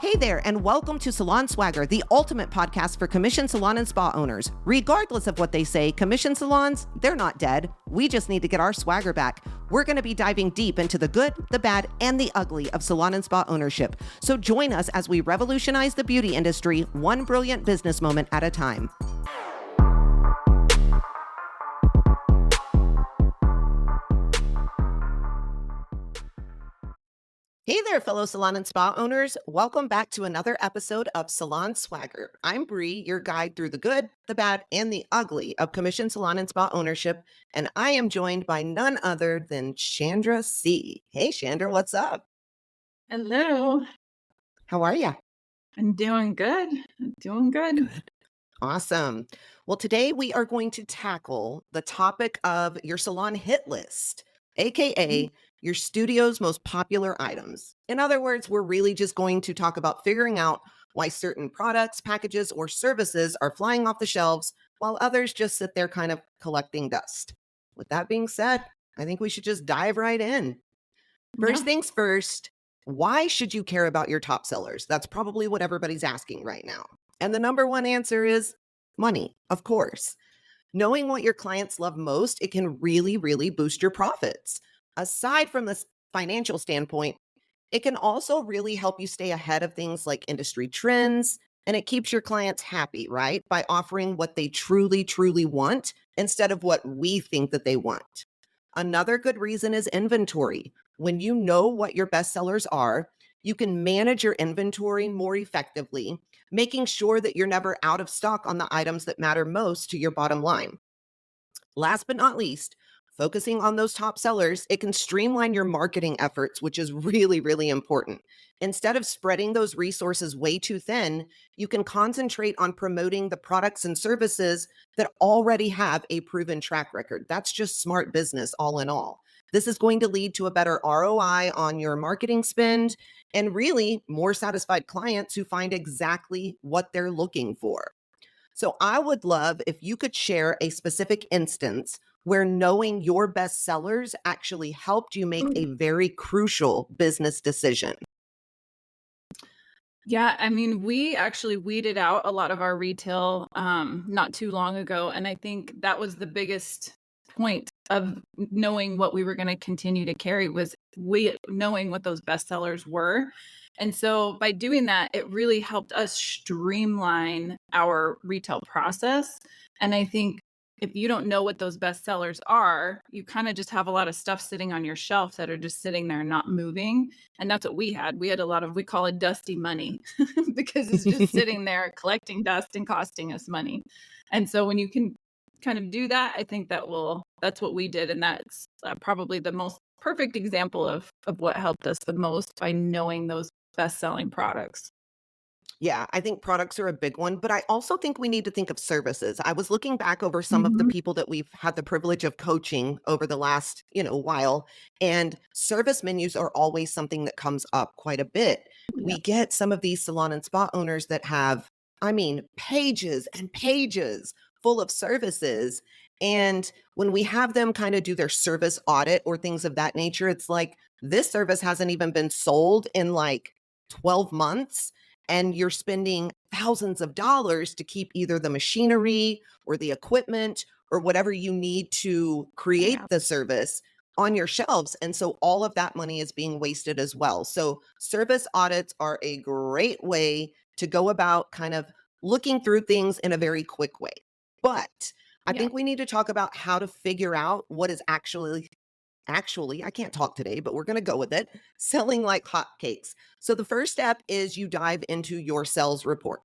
Hey there, and welcome to Salon Swagger, the ultimate podcast for commission salon and spa owners. Regardless of what they say, commission salons, they're not dead. We just need to get our swagger back. We're going to be diving deep into the good, the bad, and the ugly of salon and spa ownership. So join us as we revolutionize the beauty industry, one brilliant business moment at a time. Hey there, fellow salon and spa owners. Welcome back to another episode of Salon Swagger. I'm Brie, your guide through the good, the bad, and the ugly of commission salon and spa ownership. And I am joined by none other than Chandra C. Hey, Chandra, what's up? Hello. How are you? I'm doing good. Good. Awesome. Well, today we are going to tackle the topic of your salon hit list, aka your studio's most popular items. In other words, we're really just going to talk about figuring out why certain products, packages, or services are flying off the shelves while others just sit there kind of collecting dust. With that being said, I think we should just dive right in. First things first, why should you care about your top sellers? That's probably what everybody's asking right now. And the number one answer is money, of course. Knowing what your clients love most, it can really boost your profits. Aside from this financial standpoint, it can also really help you stay ahead of things like industry trends, and it keeps your clients happy, right? By offering what they truly want instead of what we think that they want. Another good reason is inventory. When you know what your best sellers are, you can manage your inventory more effectively, making sure that you're never out of stock on the items that matter most to your bottom line. Last but not least, focusing on those top sellers, it can streamline your marketing efforts, which is really important. Instead of spreading those resources way too thin, you can concentrate on promoting the products and services that already have a proven track record. That's just smart business all in all. This is going to lead to a better ROI on your marketing spend and really more satisfied clients who find exactly what they're looking for. So I would love if you could share a specific instance where knowing your best sellers actually helped you make a very crucial business decision. Yeah, I mean, we actually weeded out a lot of our retail not too long ago. And I think that was the biggest point of knowing what we were going to continue to carry was knowing what those best sellers were. And so by doing that, it really helped us streamline our retail process. And I think if you don't know what those best sellers are, you kind of just have a lot of stuff sitting on your shelf that are just sitting there not moving. And that's what we had. We had a lot of, we call it dusty money because it's just sitting there collecting dust and costing us money. And so when you can kind of do that, I think that's what we did. And that's probably the most perfect example of what helped us the most by knowing those best-selling products. Yeah, I think products are a big one, but I also think we need to think of services. I was looking back over some of the people that we've had the privilege of coaching over the last, while, and service menus are always something that comes up quite a bit. Yeah. We get some of these salon and spa owners that have, pages and pages full of services. And when we have them kind of do their service audit or things of that nature, it's like this service hasn't even been sold in like 12 months and you're spending thousands of dollars to keep either the machinery or the equipment or whatever you need to create the service on your shelves. And so all of that money is being wasted as well. So service audits are a great way to go about kind of looking through things in a very quick way. But I think we need to talk about how to figure out what is actually, I can't talk today, but we're going to go with it, selling like hotcakes. So the first step is you dive into your sales report.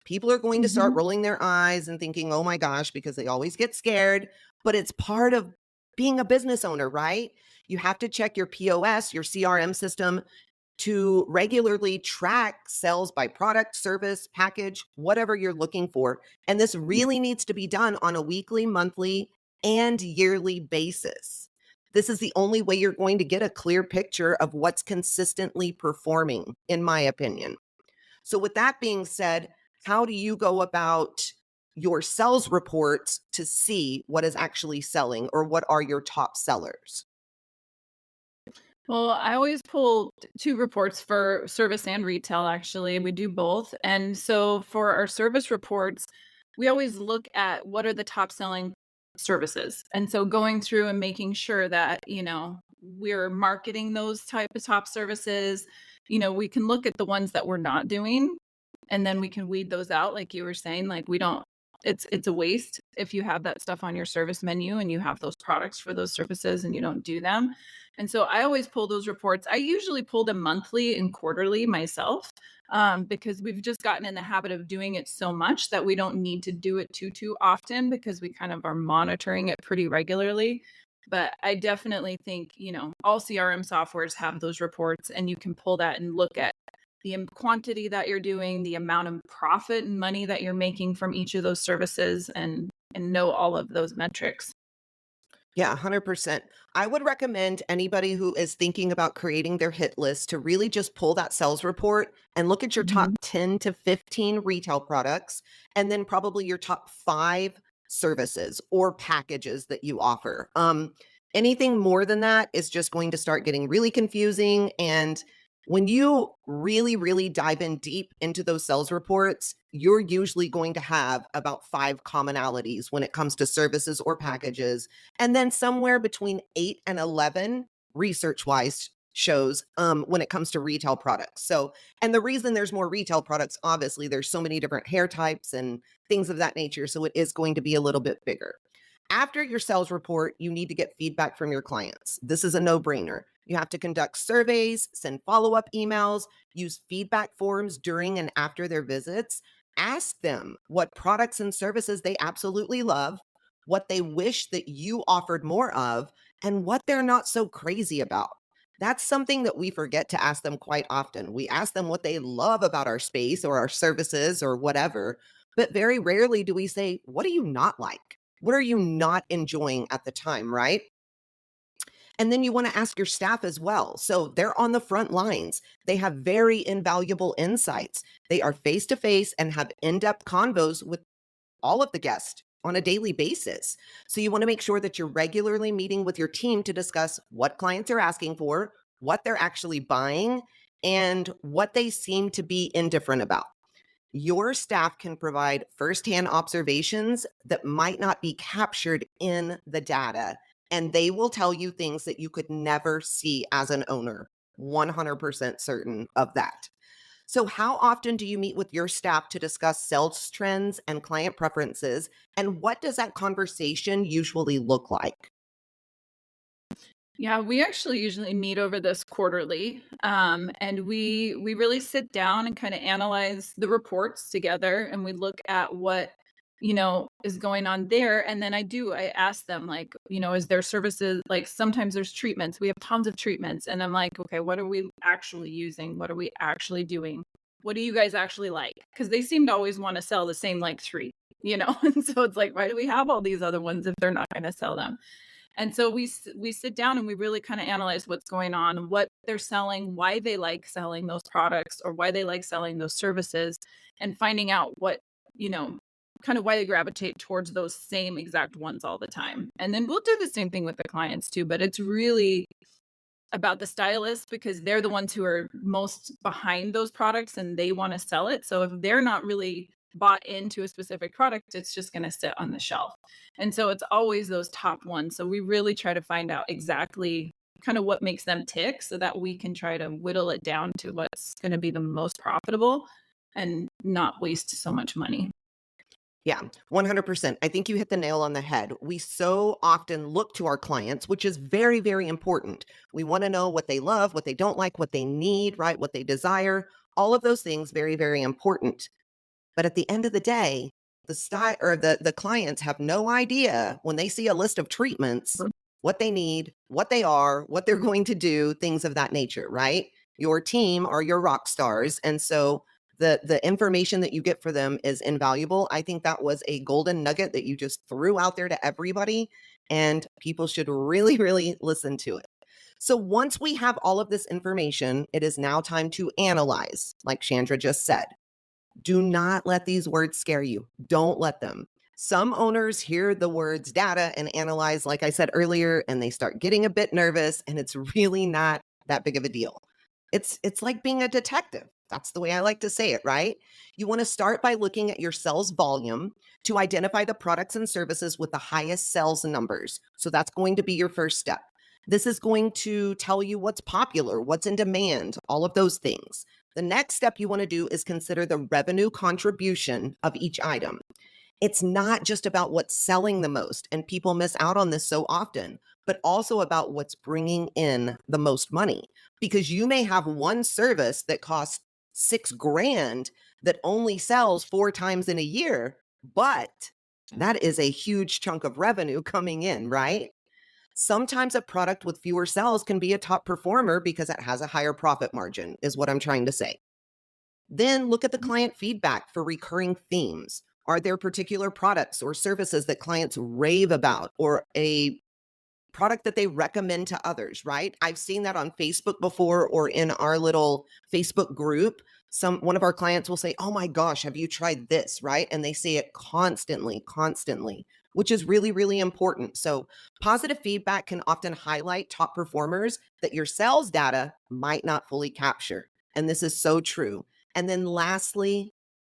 People are going to start rolling their eyes and thinking, oh my gosh, because they always get scared, but it's part of being a business owner, right? You have to check your POS, your CRM system to regularly track sales by product, service, package, whatever you're looking for. And this really needs to be done on a weekly, monthly, and yearly basis. This is the only way you're going to get a clear picture of what's consistently performing, in my opinion. So with that being said, how do you go about your sales reports to see what is actually selling or what are your top sellers? Well, I always pull 2 reports for service and retail, actually. We do both. And so for our service reports, we always look at what are the top selling services. And so going through and making sure that, we're marketing those type of top services. We can look at the ones that we're not doing, and then we can weed those out like you were saying. Like, we don't it's a waste if you have that stuff on your service menu and you have those products for those services and you don't do them. And so I always pull those reports. I usually pull them monthly and quarterly myself, because we've just gotten in the habit of doing it so much that we don't need to do it too often because we kind of are monitoring it pretty regularly. But I definitely think, all CRM softwares have those reports, and you can pull that and look at the quantity that you're doing, the amount of profit and money that you're making from each of those services, and know all of those metrics. Yeah, 100%. I would recommend anybody who is thinking about creating their hit list to really just pull that sales report and look at your top Mhm. 10 to 15 retail products, and then probably your top 5 services or packages that you offer. Anything more than that is just going to start getting really confusing. And when you really, really dive in deep into those sales reports, you're usually going to have about 5 commonalities when it comes to services or packages, and then somewhere between 8 and 11 research-wise shows, when it comes to retail products. So, and the reason there's more retail products, obviously, there's so many different hair types and things of that nature, so it is going to be a little bit bigger. After your sales report, you need to get feedback from your clients. This is a no-brainer. You have to conduct surveys, send follow-up emails, use feedback forms during and after their visits. Ask them what products and services they absolutely love, what they wish that you offered more of, and what they're not so crazy about. That's something that we forget to ask them quite often. We ask them what they love about our space or our services or whatever, but very rarely do we say, "What do you not like? What are you not enjoying at the time?" Right? And then you want to ask your staff as well. So they're on the front lines. They have very invaluable insights. They are face to face and have in depth convos with all of the guests on a daily basis. So you want to make sure that you're regularly meeting with your team to discuss what clients are asking for, what they're actually buying, and what they seem to be indifferent about. Your staff can provide firsthand observations that might not be captured in the data, and they will tell you things that you could never see as an owner. 100% certain of that. So, how often do you meet with your staff to discuss sales trends and client preferences? And what does that conversation usually look like? Yeah, we actually usually meet over this quarterly, and we really sit down and kind of analyze the reports together, and we look at what is going on there. And then I ask them, like, is there services, like sometimes there's treatments. We have tons of treatments, and I'm like, okay, what are we actually using? What are we actually doing? What do you guys actually like? Because they seem to always want to sell the same like three. And so it's like, why do we have all these other ones if they're not going to sell them? And so we sit down and we really kind of analyze what's going on, what they're selling, why they like selling those products or why they like selling those services, and finding out what, you know, kind of why they gravitate towards those same exact ones all the time. And then we'll do the same thing with the clients too, but it's really about the stylist because they're the ones who are most behind those products and they want to sell it. So if they're not really bought into a specific product, it's just going to sit on the shelf. And so it's always those top ones. So we really try to find out exactly kind of what makes them tick so that we can try to whittle it down to what's going to be the most profitable and not waste so much money. Yeah, 100%. I think you hit the nail on the head. We so often look to our clients, which is very, very important. We want to know what they love, what they don't like, what they need, right? What they desire. All of those things, very, very important. But at the end of the day, the style or the clients have no idea when they see a list of treatments what they need, what they are, what they're going to do, things of that nature, right? Your team are your rock stars, and so the information that you get for them is invaluable. I think that was a golden nugget that you just threw out there to everybody, and people should really, really listen to it. So once we have all of this information, it is now time to analyze, like Chandra just said. Do not let these words scare you. Don't let them. Some owners hear the words data and analyze, like I said earlier, and they start getting a bit nervous, and it's really not that big of a deal. It's like being a detective. That's the way I like to say it, right? You want to start by looking at your sales volume to identify the products and services with the highest sales numbers. So that's going to be your first step. This is going to tell you what's popular, what's in demand, all of those things. The next step you want to do is consider the revenue contribution of each item. It's not just about what's selling the most, and people miss out on this so often, but also about what's bringing in the most money. Because you may have one service that costs 6 grand that only sells 4 times in a year, but that is a huge chunk of revenue coming in, right? Sometimes a product with fewer sales can be a top performer because it has a higher profit margin, is what I'm trying to say. Then look at the client feedback for recurring themes. Are there particular products or services that clients rave about, or a product that they recommend to others, right? I've seen that on Facebook before, or in our little Facebook group. One of our clients will say, "Oh my gosh, have you tried this?" right? And they say it constantly, constantly, which is really, really important. So, positive feedback can often highlight top performers that your sales data might not fully capture. And this is so true. And then lastly,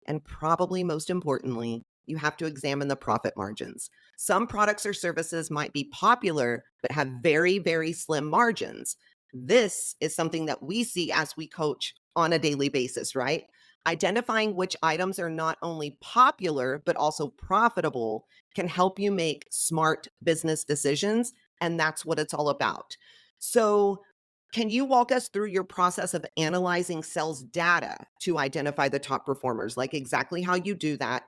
and probably most importantly, you have to examine the profit margins. Some products or services might be popular, but have very, very slim margins. This is something that we see as we coach on a daily basis, right? Identifying which items are not only popular, but also profitable can help you make smart business decisions. And that's what it's all about. So, can you walk us through your process of analyzing sales data to identify the top performers, like exactly how you do that?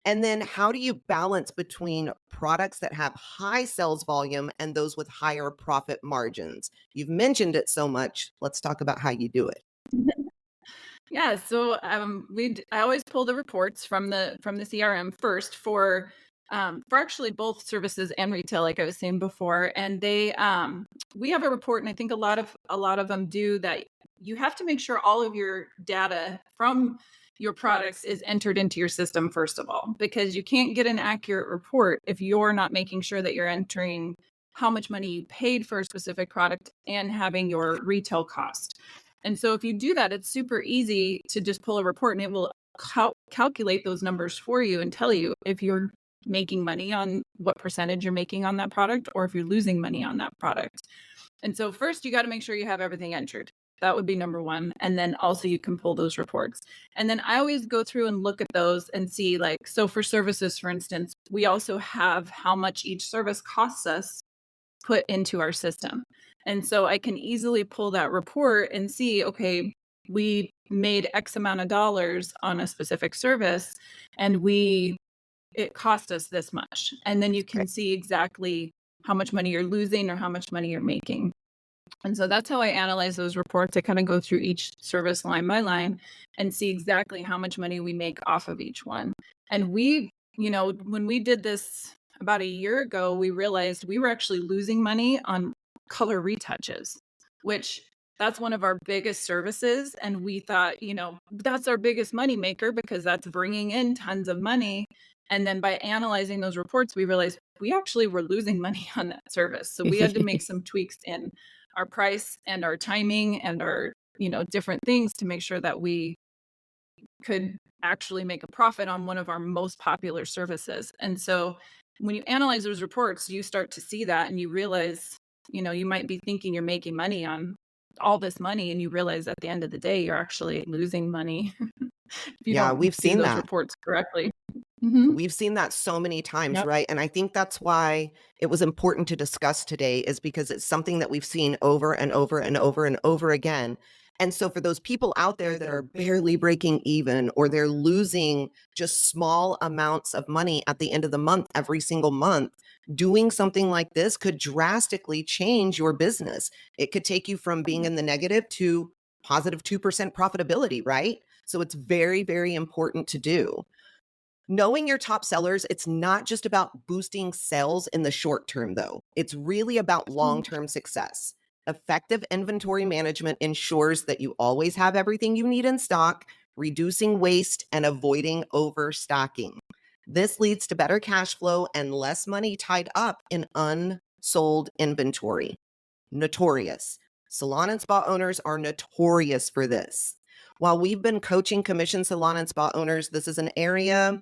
And then how do you balance between products that have high sales volume and those with higher profit margins? You've mentioned it so much. Let's talk about how you do it. Yeah, so I always pull the reports from the CRM first for actually both services and retail, like I was saying before. And we have a report, and I think a lot of them do that. You have to make sure all of your data from your products is entered into your system first of all, because you can't get an accurate report if you're not making sure that you're entering how much money you paid for a specific product and having your retail cost. And so if you do that, it's super easy to just pull a report and it will calculate those numbers for you and tell you if you're making money on what percentage you're making on that product or if you're losing money on that product. And so first you got to make sure you have everything entered. That would be number one. And then also you can pull those reports. And then I always go through and look at those and see, like, so for services, for instance, we also have how much each service costs us put into our system. And so I can easily pull that report and see, okay, we made X amount of dollars on a specific service and it cost us this much. And then you Okay. can see exactly how much money you're losing or how much money you're making. And so that's how I analyze those reports. I kind of go through each service line by line and see exactly how much money we make off of each one. And when we did this about a year ago, we realized we were actually losing money on color retouches, which that's one of our biggest services. And we thought, that's our biggest money maker because that's bringing in tons of money. And then by analyzing those reports, we realized we actually were losing money on that service. So we had to make some tweaks in our price and our timing and our, different things to make sure that we could actually make a profit on one of our most popular services. And so when you analyze those reports, you start to see that and you realize, you might be thinking you're making money on all this money and you realize at the end of the day you're actually losing money if you Yeah, don't we've do seen those that. reports correctly. Mhm. We've seen that so many times, Yep. right? And I think that's why it was important to discuss today, is because it's something that we've seen over and over and over and over again. And so for those people out there that are barely breaking even, or they're losing just small amounts of money at the end of the month, every single month, doing something like this could drastically change your business. It could take you from being in the negative to positive 2% profitability, right? So it's very, very important to do. Knowing your top sellers, it's not just about boosting sales in the short term, though. It's really about long term success. Effective inventory management ensures that you always have everything you need in stock, reducing waste and avoiding overstocking. This leads to better cash flow and less money tied up in unsold inventory. Notorious. Salon and spa owners are notorious for this. While we've been coaching commission salon and spa owners, this is an area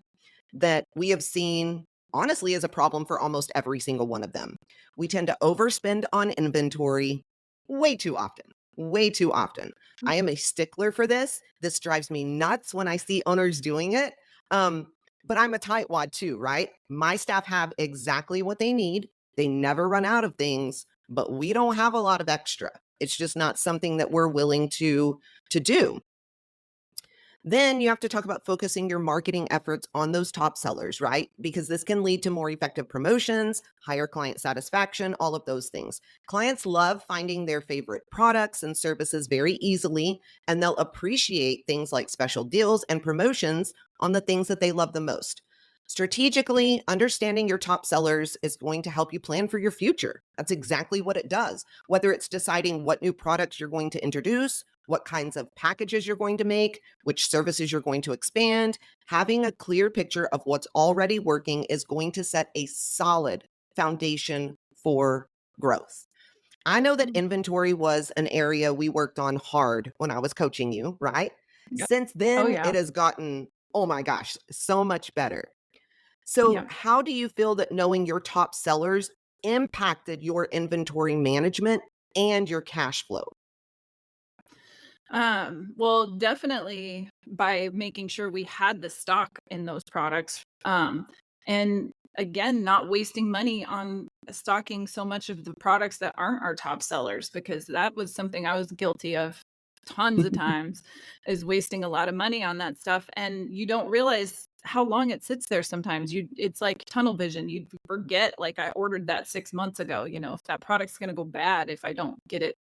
that we have seen honestly as a problem for almost every single one of them. We tend to overspend on inventory way too often. Way too often. I am Mhm. a stickler for this. This drives me nuts when I see owners doing it. But I'm a tightwad too, right? My staff have exactly what they need. They never run out of things, but we don't have a lot of extra. It's just not something that we're willing to do. Then you have to talk about focusing your marketing efforts on those top sellers, right? Because this can lead to more effective promotions, higher client satisfaction, all of those things. Clients love finding their favorite products and services very easily, and they'll appreciate things like special deals and promotions on the things that they love the most. Strategically, understanding your top sellers is going to help you plan for your future. That's exactly what it does. Whether it's deciding what new products you're going to introduce, what kinds of packages you're going to make, which services you're going to expand. Having a clear picture of what's already working is going to set a solid foundation for growth. I know that Mm. inventory was an area we worked on hard when I was coaching you, right? Yep. Since Oh, then, yeah. it has gotten, oh my gosh, so much better. So, Yeah. how do you feel that knowing your top sellers impacted your inventory management and your cash flow? Well, definitely by making sure we had the stock in those products. And again, not wasting money on stocking so much of the products that aren't our top sellers, because that was something I was guilty of tons of times, is wasting a lot of money on that stuff. And you don't realize how long it sits there sometimes. It's like tunnel vision. You forget, like, I ordered that 6 months ago, if that product's gonna go bad if I don't get it,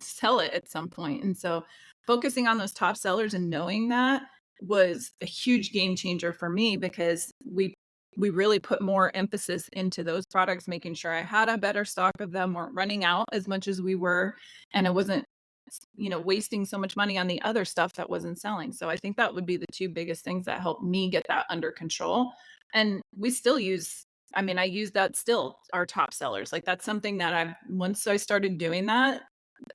sell it at some point. And so focusing on those top sellers and knowing that was a huge game changer for me, because we really put more emphasis into those products, making sure I had a better stock of them, weren't running out as much as we were, and it wasn't wasting so much money on the other stuff that wasn't selling. So I think that would be the two biggest things that helped me get that under control. And we still use, I mean, I use that still, our top sellers. Like, that's something that I've, once I started doing that,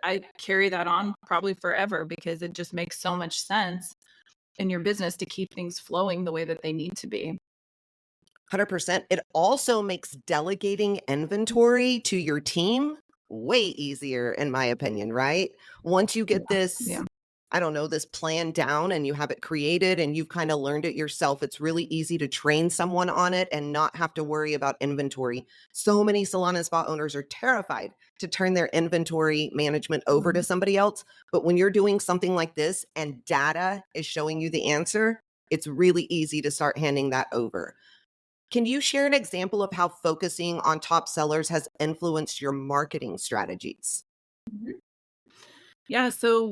I carry that on probably forever, because it just makes so much sense in your business to keep things flowing the way that they need to be. 100%. It also makes delegating inventory to your team way easier, in my opinion, right? Once you get Yeah. this, Yeah. I don't know, this plan down and you have it created and you've kind of learned it yourself, it's really easy to train someone on it and not have to worry about inventory. So many salon and spa owners are terrified to turn their inventory management over to Mhm. somebody else. But when you're doing something like this and data is showing you the answer, it's really easy to start handing that over. Can you share an example of how focusing on top sellers has influenced your marketing strategies? Mhm. Yeah, so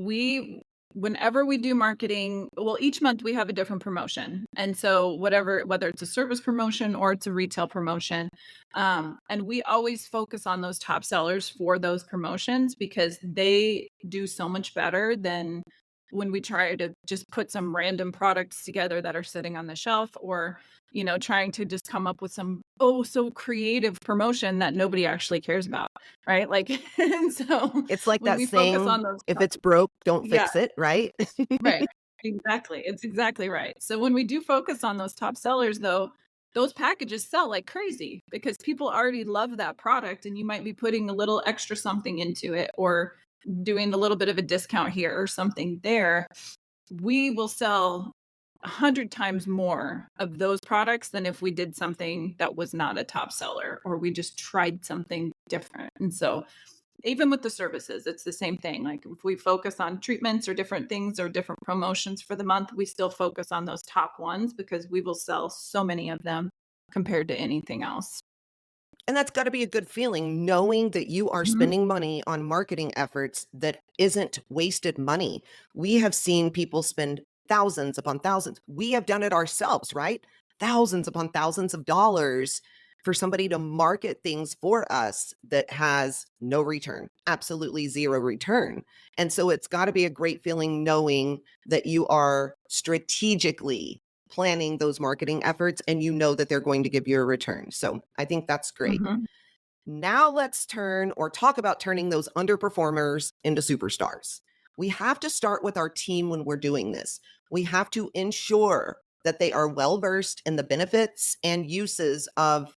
whenever we do marketing, well, each month we have a different promotion. And so whether it's a service promotion or it's a retail promotion, and we always focus on those top sellers for those promotions, because they do so much better than when we try to just put some random products together that are sitting on the shelf, or trying to just come up with some, oh, so creative promotion that nobody actually cares about, right? Like, and so It's like when that we focus saying, on those if top, it's broke, don't yeah, fix it, right? right, exactly, it's exactly right. So when we do focus on those top sellers, though, those packages sell like crazy, because people already love that product, and you might be putting a little extra something into it, or doing a little bit of a discount here or something there. We will sell 100 times more of those products than if we did something that was not a top seller, or we just tried something different. And so even with the services, it's the same thing. Like, if we focus on treatments or different things or different promotions for the month, we still focus on those top ones, because we will sell so many of them compared to anything else. And that's gotta be a good feeling knowing that you are Mhm. spending money on marketing efforts that isn't wasted money. We have seen people spend thousands upon thousands. We have done it ourselves, right? Thousands upon thousands of dollars for somebody to market things for us that has no return, absolutely 0 return. And so it's gotta be a great feeling knowing that you are strategically planning those marketing efforts and you know that they're going to give you a return. So I think that's great. Mhm. Now let's turn or talk about turning those underperformers into superstars. We have to start with our team when we're doing this. We have to ensure that they are well versed in the benefits and uses of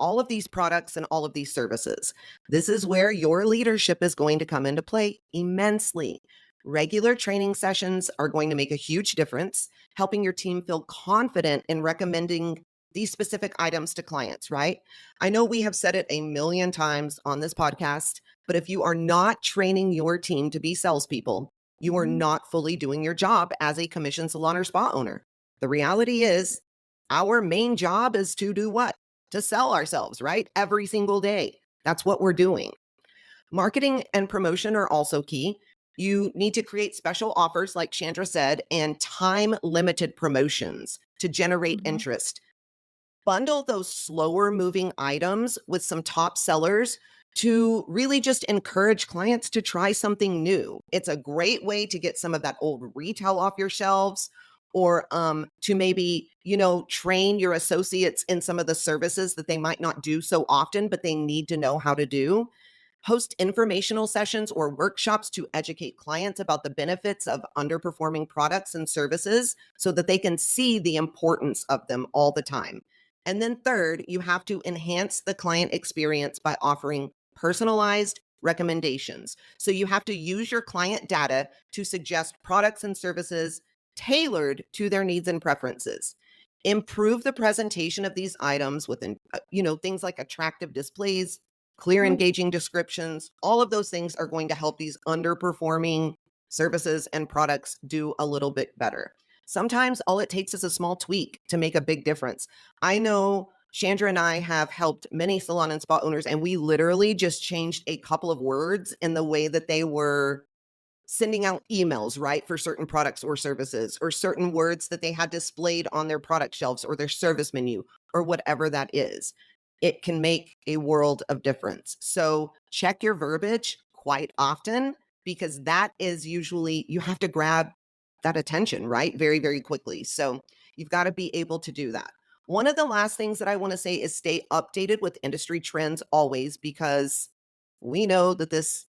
all of these products and all of these services. This is where your leadership is going to come into play immensely. Regular training sessions are going to make a huge difference, helping your team feel confident in recommending these specific items to clients, right? I know we have said it a million times on this podcast, but if you are not training your team to be salespeople, you are Mhm. not fully doing your job as a commission salon or spa owner. The reality is, our main job is to do what? To sell ourselves, right? Every single day. That's what we're doing. Marketing and promotion are also key. You need to create special offers, like Chandra said, and time limited promotions to generate Mhm. interest. Bundle those slower moving items with some top sellers to really just encourage clients to try something new. It's a great way to get some of that old retail off your shelves, or to maybe, train your associates in some of the services that they might not do so often, but they need to know how to do. Host informational sessions or workshops to educate clients about the benefits of underperforming products and services so that they can see the importance of them all the time. And then, third, you have to enhance the client experience by offering personalized recommendations. So, you have to use your client data to suggest products and services tailored to their needs and preferences. Improve the presentation of these items with, things like attractive displays, clear, engaging descriptions. All of those things are going to help these underperforming services and products do a little bit better. Sometimes all it takes is a small tweak to make a big difference. I know Chandra and I have helped many salon and spa owners, and we literally just changed a couple of words in the way that they were sending out emails, right, for certain products or services, or certain words that they had displayed on their product shelves or their service menu, or whatever that is. It can make a world of difference. So check your verbiage quite often, because that is usually, you have to grab that attention, right? Very, very quickly. So you've got to be able to do that. One of the last things that I want to say is stay updated with industry trends always, because we know that this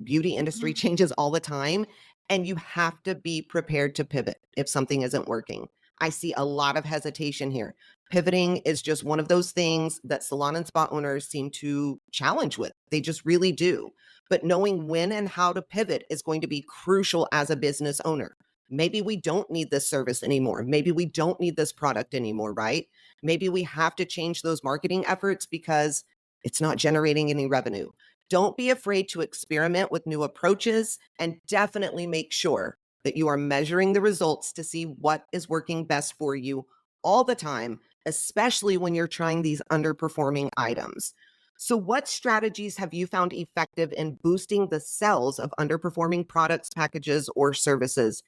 beauty industry Mhm. changes all the time, and you have to be prepared to pivot if something isn't working. I see a lot of hesitation here. Pivoting is just one of those things that salon and spa owners seem to challenge with. They just really do. But knowing when and how to pivot is going to be crucial as a business owner. Maybe we don't need this service anymore. Maybe we don't need this product anymore, right? Maybe we have to change those marketing efforts because it's not generating any revenue. Don't be afraid to experiment with new approaches, and definitely make sure that you are measuring the results to see what is working best for you all the time, especially when you're trying these underperforming items. So, what strategies have you found effective in boosting the sales of underperforming products, packages, or services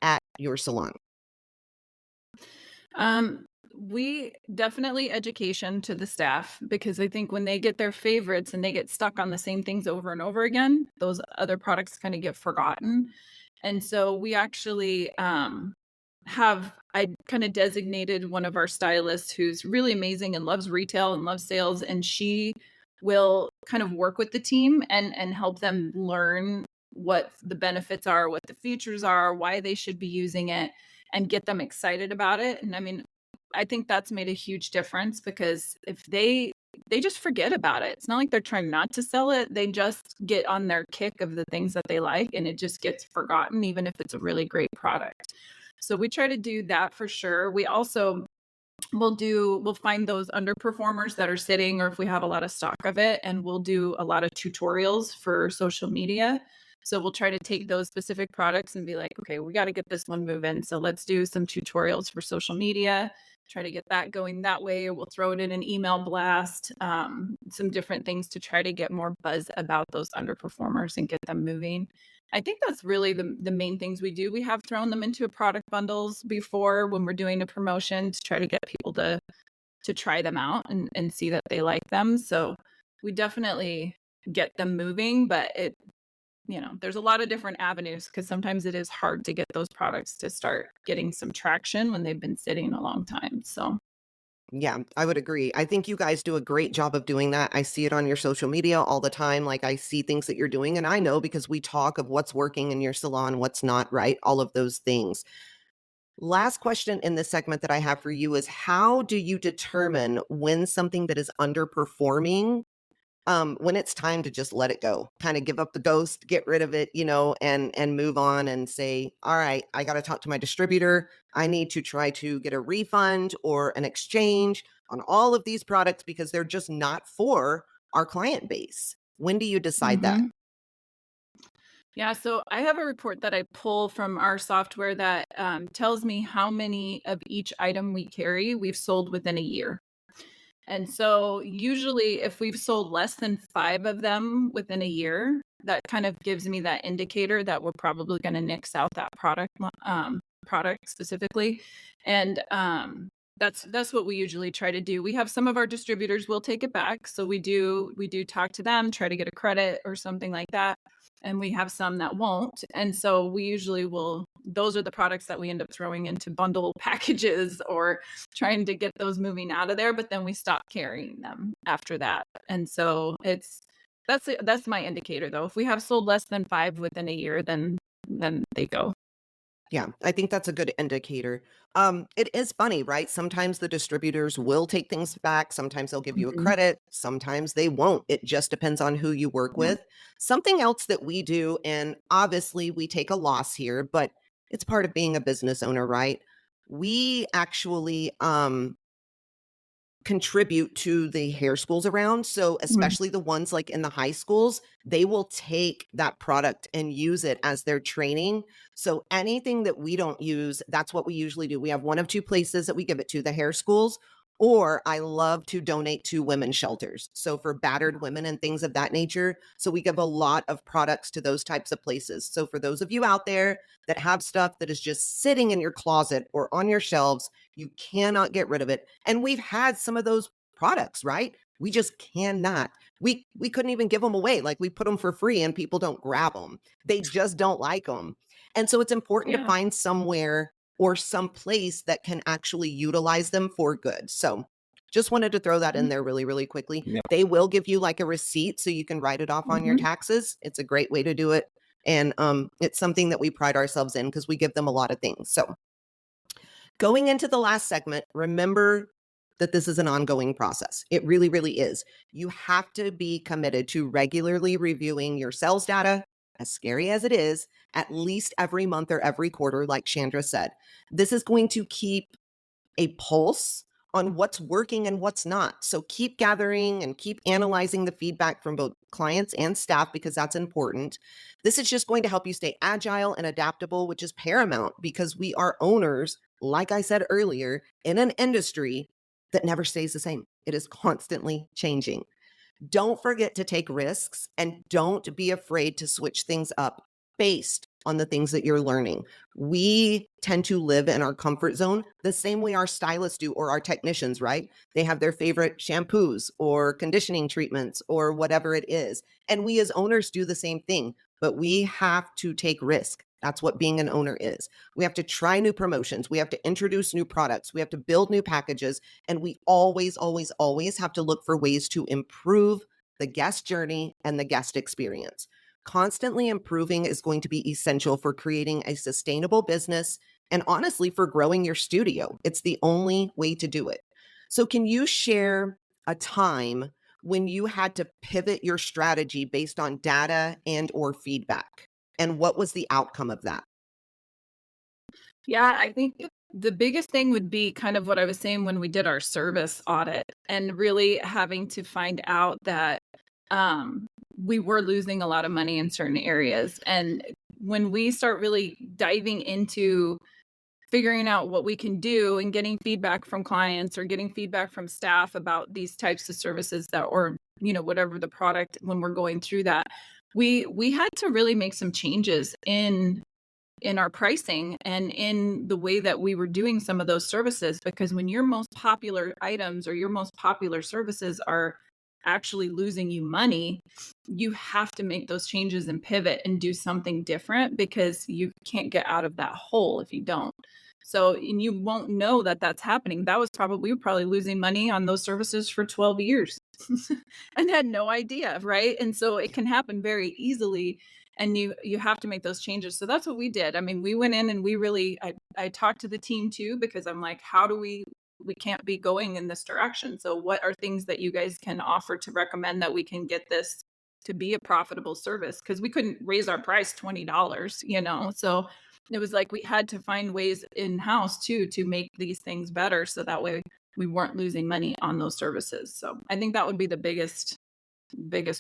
at your salon? Um, we definitely education to the staff because I think when they get their favorites and they get stuck on the same things over and over again, those other products kind of get forgotten. And so we actually have I kind of designated one of our stylists who's really amazing and loves retail and loves sales, and she will kind of work with the team and help them learn what the benefits are, what the features are, why they should be using it, and get them excited about it. And I mean, I think that's made a huge difference because if they just forget about it. It's not like they're trying not to sell it. They just get on their kick of the things that they like and it just gets forgotten even if it's a really great product. So we try to do that for sure. We also we'll find those underperformers that are sitting or if we have a lot of stock of it, and we'll do a lot of tutorials for social media. So we'll try to take those specific products and be like, okay, we got to get this one moving. So let's do some tutorials for social media, try to get that going that way. Or we'll throw it in an email blast, some different things to try to get more buzz about those underperformers and get them moving. I think that's really the main things we do. We have thrown them into product bundles before when we're doing a promotion to try to get people to try them out and see that they like them. So we definitely get them moving, but there's a lot of different avenues because sometimes it is hard to get those products to start getting some traction when they've been sitting a long time. So Yeah, I would agree. I think you guys do a great job of doing that. I see it on your social media all the time. Like I see things that you're doing, and I know because we talk of what's working in your salon, what's not, right? All of those things. Last question in this segment that I have for you is how do you determine when something that is underperforming, when it's time to just let it go, kind of give up the ghost, get rid of it, and move on and say, all right, I got to talk to my distributor. I need to try to get a refund or an exchange on all of these products because they're just not for our client base. When do you decide that? Mhm. Yeah, so I have a report that I pull from our software that tells me how many of each item we carry we've sold within a year. And so usually if we've sold less than 5 of them within a year, that kind of gives me that indicator that we're probably gonna nix out that product specifically. And, that's what we usually try to do. We have some of our distributors will take it back, so we do talk to them, try to get a credit or something like that, and we have some that won't. And so we usually will those are the products that we end up throwing into bundle packages or trying to get those moving out of there, but then we stop carrying them after that. And so that's my indicator though. If we have sold less than 5 within a year, then they go. Yeah, I think that's a good indicator. It is funny, right? Sometimes the distributors will take things back. Sometimes they'll give you a Mhm. credit. Sometimes they won't. It just depends on who you work Yeah. with. Something else that we do, and obviously we take a loss here, but it's part of being a business owner, right? We actually contribute to the hair schools around. So, Mhm. especially the ones like in the high schools, they will take that product and use it as their training. So, anything that we don't use, that's what we usually do. We have one of two places that we give it to, the hair schools, or I love to donate to women's shelters. So, for battered women and things of that nature. So, we give a lot of products to those types of places. So, for those of you out there that have stuff that is just sitting in your closet or on your shelves, you cannot get rid of it. And we've had some of those products, right? We just cannot. We couldn't even give them away. Like we put them for free and people don't grab them. They just don't like them. And so it's important to Yeah. find somewhere or some place that can actually utilize them for good. So just wanted to throw that in Mhm. there really, really quickly. Yeah. They will give you like a receipt so you can write it off on your Mhm. taxes. It's a great way to do it. And it's something that we pride ourselves in because we give them a lot of things. So going into the last segment, remember that this is an ongoing process. It really, really is. You have to be committed to regularly reviewing your sales data, as scary as it is, at least every month or every quarter, like Chandra said. This is going to keep a pulse on what's working and what's not. So keep gathering and keep analyzing the feedback from both clients and staff because that's important. This is just going to help you stay agile and adaptable, which is paramount because we are owners, like I said earlier, in an industry that never stays the same. It is constantly changing. Don't forget to take risks and don't be afraid to switch things up based on the things that you're learning. We tend to live in our comfort zone the same way our stylists do or our technicians, right? They have their favorite shampoos or conditioning treatments or whatever it is. And we as owners do the same thing, but we have to take risk. That's what being an owner is. We have to try new promotions. We have to introduce new products. We have to build new packages. And we always, always, always have to look for ways to improve the guest journey and the guest experience. Constantly improving is going to be essential for creating a sustainable business and honestly for growing your studio. It's the only way to do it. So, can you share a time when you had to pivot your strategy based on data and or feedback? And what was the outcome of that? Yeah, I think the biggest thing would be kind of what I was saying when we did our service audit and really having to find out that um, we were losing a lot of money in certain areas. And when we start really diving into figuring out what we can do and getting feedback from clients or getting feedback from staff about these types of services that or whatever the product when we're going through that, we had to really make some changes in our pricing and in the way that we were doing some of those services because when your most popular items or your most popular services are actually losing you money, you have to make those changes and pivot and do something different because you can't get out of that hole if you don't. So, and you won't know that that's happening. That was probably, we were probably losing money on those services for 12 years and had no idea, right? And so it can happen very easily, and you have to make those changes. So that's what we did. I mean, we went in and we really I talked to the team too, because I'm like, how do we can't be going in this direction. So what are things that you guys can offer to recommend that we can get this to be a profitable service? Because we couldn't raise our price $20, you know? So it was like we had to find ways in-house too to make these things better, so that way we weren't losing money on those services. So I think that would be the biggest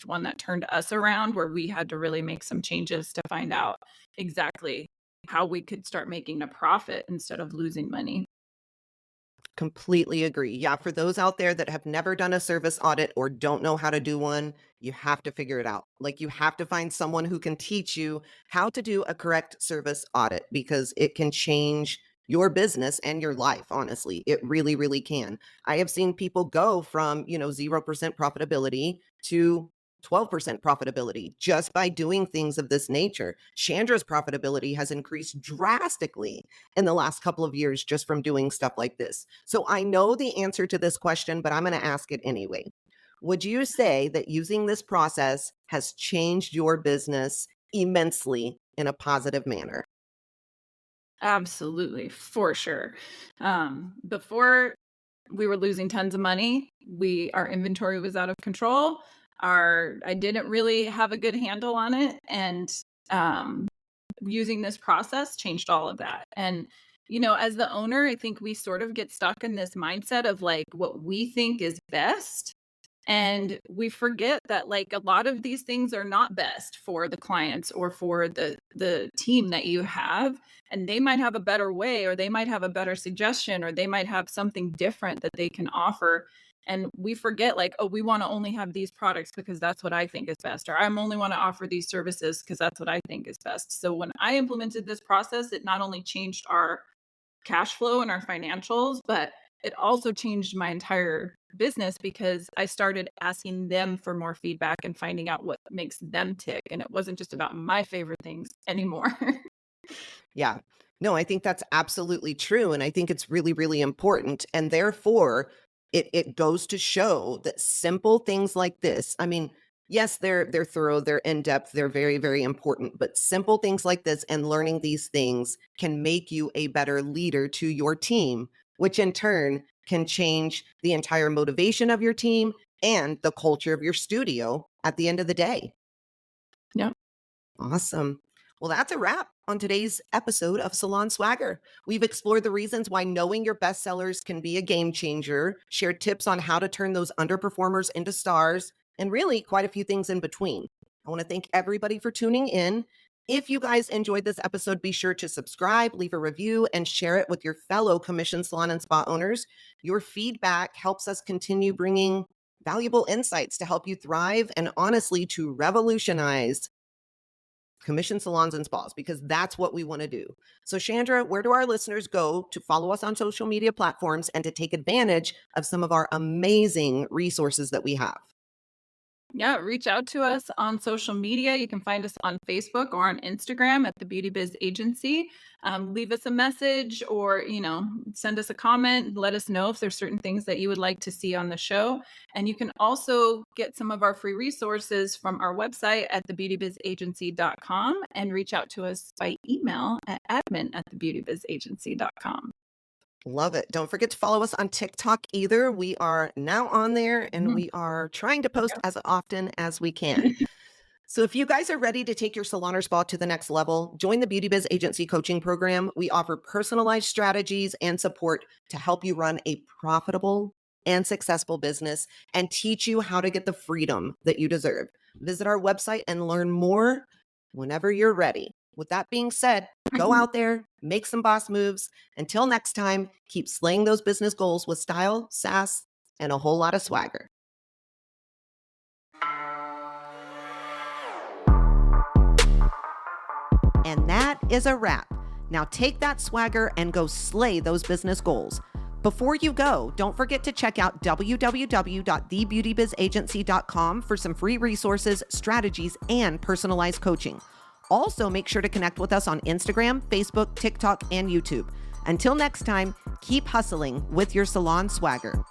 one that turned us around, where we had to really make some changes to find out exactly how we could start making a profit instead of losing money. Completely agree. Yeah, for those out there that have never done a service audit or don't know how to do one, you have to figure it out. Like, you have to find someone who can teach you how to do a correct service audit, because it can change your business and your life, honestly. It really, really can. I have seen people go from, 0% profitability to 12% profitability just by doing things of this nature. Chandra's profitability has increased drastically in the last couple of years just from doing stuff like this. So I know the answer to this question, but I'm going to ask it anyway. Would you say that using this process has changed your business immensely in a positive manner? Absolutely, for sure. Before, we were losing tons of money. Our inventory was out of control. Our I didn't really have a good handle on it, and um, using this process changed all of that. And as the owner, I think we sort of get stuck in this mindset of like what we think is best, and we forget that like a lot of these things are not best for the clients or for the team that you have, and they might have a better way, or they might have a better suggestion, or they might have something different that they can offer. And we forget, like, oh, we want to only have these products because that's what I think is best, or I'm only want to offer these services because that's what I think is best. So when I implemented this process, it not only changed our cash flow and our financials, but it also changed my entire business, because I started asking them for more feedback and finding out what makes them tick. And it wasn't just about my favorite things anymore. Yeah. No, I think that's absolutely true. And I think it's really, really important. And therefore, it goes to show that simple things like this, I mean, yes, they're thorough, they're in-depth, they're very, very important, but simple things like this and learning these things can make you a better leader to your team, which in turn can change the entire motivation of your team and the culture of your studio at the end of the day. Yeah. Awesome. Well, that's a wrap on today's episode of Salon Swagger. We've explored the reasons why knowing your bestsellers can be a game changer, shared tips on how to turn those underperformers into stars, and really quite a few things in between. I want to thank everybody for tuning in. If you guys enjoyed this episode, be sure to subscribe, leave a review, and share it with your fellow commission salon and spa owners. Your feedback helps us continue bringing valuable insights to help you thrive and honestly to revolutionize commission salons and spas, because that's what we want to do. So, Chandra, where do our listeners go to follow us on social media platforms and to take advantage of some of our amazing resources that we have? Yeah, reach out to us on social media. You can find us on Facebook or on Instagram at the Beauty Biz Agency. Leave us a message, or send us a comment and let us know if there's certain things that you would like to see on the show. And you can also get some of our free resources from our website at thebeautybizagency.com, and reach out to us by email at admin@thebeautybizagency.com. Love it. Don't forget to follow us on TikTok either. We are now on there and Mhm. we are trying to post as often as we can. So if you guys are ready to take your salon or spa to the next level, join the Beauty Biz Agency coaching program. We offer personalized strategies and support to help you run a profitable and successful business and teach you how to get the freedom that you deserve. Visit our website and learn more whenever you're ready. With that being said, go out there, make some boss moves. Until next time, keep slaying those business goals with style, sass, and a whole lot of swagger. And that is a wrap. Now take that swagger and go slay those business goals. Before you go, don't forget to check out www.thebeautybizagency.com for some free resources, strategies, and personalized coaching. Also, make sure to connect with us on Instagram, Facebook, TikTok, and YouTube. Until next time, keep hustling with your salon swagger.